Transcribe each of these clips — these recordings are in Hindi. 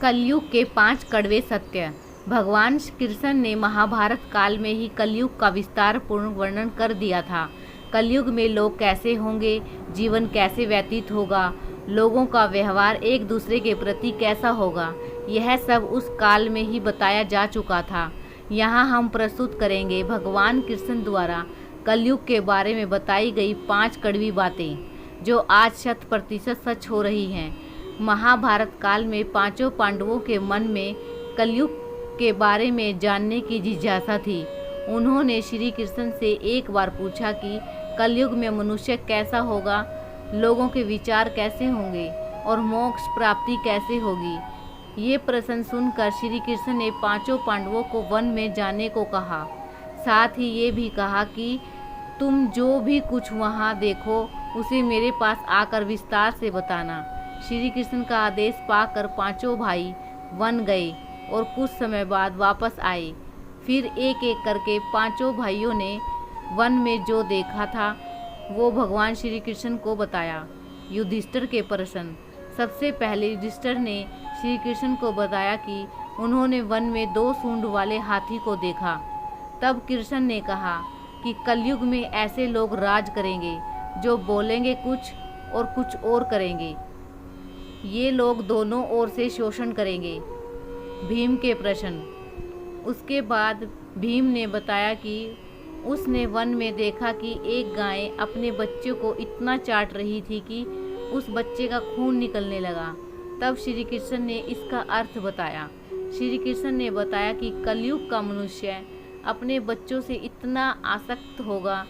कलयुग के 5 कड़वे सत्य। भगवान कृष्ण ने महाभारत काल में ही कलयुग का विस्तार पूर्ण वर्णन कर दिया था। कलयुग में लोग कैसे होंगे, जीवन कैसे व्यतीत होगा, लोगों का व्यवहार एक दूसरे के प्रति कैसा होगा, यह सब उस काल में ही बताया जा चुका था। यहाँ हम प्रस्तुत करेंगे भगवान कृष्ण द्वारा कलयुग के बारे में बताई गई 5 कड़वी बातें, जो आज 100% सच हो रही हैं। महाभारत काल में पांचों पांडवों के मन में कलयुग के बारे में जानने की जिज्ञासा थी। उन्होंने श्री कृष्ण से एक बार पूछा कि कलयुग में मनुष्य कैसा होगा, लोगों के विचार कैसे होंगे और मोक्ष प्राप्ति कैसे होगी। ये प्रश्न सुनकर श्री कृष्ण ने पांचों पांडवों को वन में जाने को कहा। साथ ही ये भी कहा कि तुम जो भी कुछ वहाँ देखो उसे मेरे पास आकर विस्तार से बताना। श्री कृष्ण का आदेश पाकर पांचों भाई वन गए और कुछ समय बाद वापस आए। फिर एक एक करके पांचों भाइयों ने वन में जो देखा था वो भगवान श्री कृष्ण को बताया। युधिष्ठिर के प्रश्न। सबसे पहले युधिष्ठिर ने श्री कृष्ण को बताया कि उन्होंने वन में 2 सूंड वाले हाथी को देखा। तब कृष्ण ने कहा कि कलयुग में ऐसे लोग राज करेंगे जो बोलेंगे कुछ और कुछ और करेंगे। ये लोग दोनों ओर से शोषण करेंगे। भीम के प्रश्न। उसके बाद भीम ने बताया कि उसने वन में देखा कि एक गाय अपने बच्चे को इतना चाट रही थी कि उस बच्चे का खून निकलने लगा। तब श्री कृष्ण ने इसका अर्थ बताया। श्री कृष्ण ने बताया कि कलयुग का मनुष्य अपने बच्चों से इतना आसक्त होगा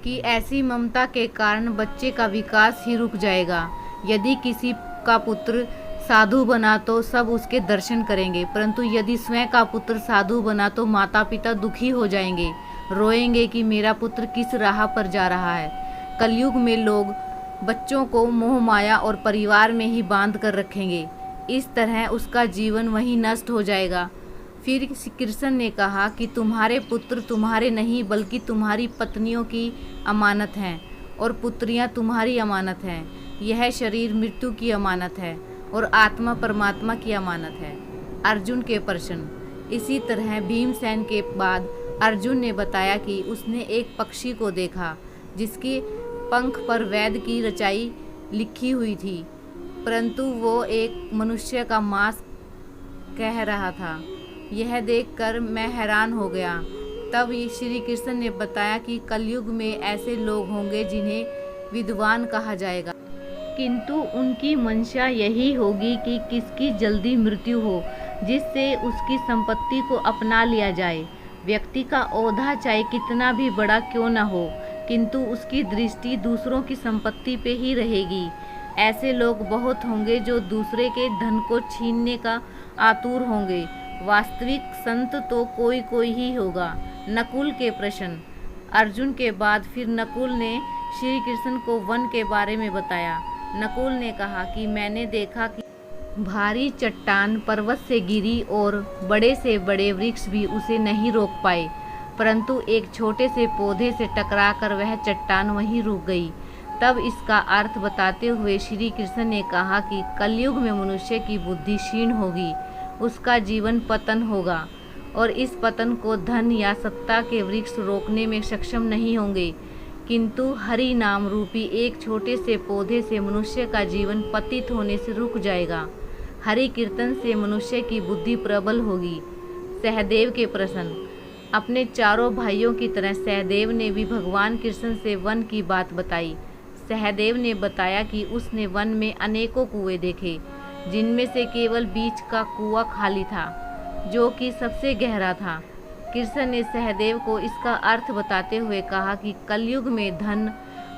कि ऐसी ममता के कारण बच्चे का विकास ही रुक जाएगा। यदि किसी का पुत्र साधु बना तो सब उसके दर्शन करेंगे, परंतु यदि स्वयं का पुत्र साधु बना तो माता पिता दुखी हो जाएंगे, रोएंगे कि मेरा पुत्र किस राह पर जा रहा है। कलयुग में लोग बच्चों को मोह माया और परिवार में ही बांध कर रखेंगे। इस तरह उसका जीवन वहीं नष्ट हो जाएगा। फिर कृष्ण ने कहा कि तुम्हारे पुत्र तुम्हारे नहीं बल्कि तुम्हारी पत्नियों की अमानत हैं और पुत्रियां तुम्हारी अमानत हैं। यह शरीर मृत्यु की अमानत है और आत्मा परमात्मा की अमानत है। अर्जुन के प्रश्न। इसी तरह भीमसेन के बाद अर्जुन ने बताया कि उसने एक पक्षी को देखा जिसके पंख पर वेद की रचाई लिखी हुई थी, परंतु वो एक मनुष्य का मांस कह रहा था। यह देखकर मैं हैरान हो गया। तब श्री कृष्ण ने बताया कि कलयुग में ऐसे लोग होंगे जिन्हें विद्वान कहा जाएगा, किंतु उनकी मंशा यही होगी कि किसकी जल्दी मृत्यु हो, जिससे उसकी संपत्ति को अपना लिया जाए। व्यक्ति का ओहदा चाहे कितना भी बड़ा क्यों न हो, किंतु उसकी दृष्टि दूसरों की संपत्ति पे ही रहेगी। ऐसे लोग बहुत होंगे जो दूसरे के धन को छीनने का आतुर होंगे। वास्तविक संत तो कोई कोई ही होगा। नकुल के प्रश्न। अर्जुन के बाद फिर नकुल ने श्री कृष्ण को वन के बारे में बताया। नकुल ने कहा कि मैंने देखा कि भारी चट्टान पर्वत से गिरी और बड़े से बड़े वृक्ष भी उसे नहीं रोक पाए, परंतु एक छोटे से पौधे से टकराकर वह चट्टान वहीं रुक गई। तब इसका अर्थ बताते हुए श्री कृष्ण ने कहा कि कलयुग में मनुष्य की बुद्धि क्षीण होगी, उसका जीवन पतन होगा और इस पतन को धन या सत्ता के वृक्ष रोकने में सक्षम नहीं होंगे, किंतु हरि नाम रूपी एक छोटे से पौधे से मनुष्य का जीवन पतित होने से रुक जाएगा। हरि कीर्तन से मनुष्य की बुद्धि प्रबल होगी। सहदेव के प्रश्न। अपने चारों भाइयों की तरह सहदेव ने भी भगवान कृष्ण से वन की बात बताई। सहदेव ने बताया कि उसने वन में अनेकों कुएं देखे, जिनमें से केवल बीच का कुआं खाली था, जो कि सबसे गहरा था। कृष्ण ने सहदेव को इसका अर्थ बताते हुए कहा कि कलयुग में धन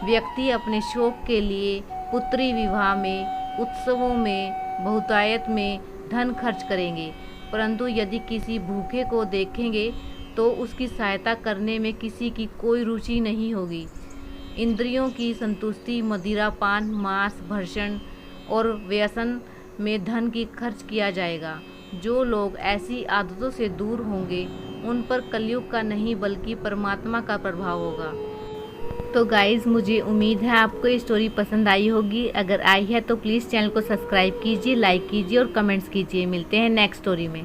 व्यक्ति अपने शौक के लिए पुत्री विवाह में, उत्सवों में, बहुतायत में धन खर्च करेंगे, परंतु यदि किसी भूखे को देखेंगे तो उसकी सहायता करने में किसी की कोई रुचि नहीं होगी। इंद्रियों की संतुष्टि, मदिरा पान, मांस भक्षण और व्यसन में धन की खर्च किया जाएगा। जो लोग ऐसी आदतों से दूर होंगे उन पर कलयुग का नहीं बल्कि परमात्मा का प्रभाव होगा। तो गाइज़ मुझे उम्मीद है आपको ये स्टोरी पसंद आई होगी। अगर आई है तो प्लीज़ चैनल को सब्सक्राइब कीजिए, लाइक कीजिए और कमेंट्स कीजिए। मिलते हैं नेक्स्ट स्टोरी में।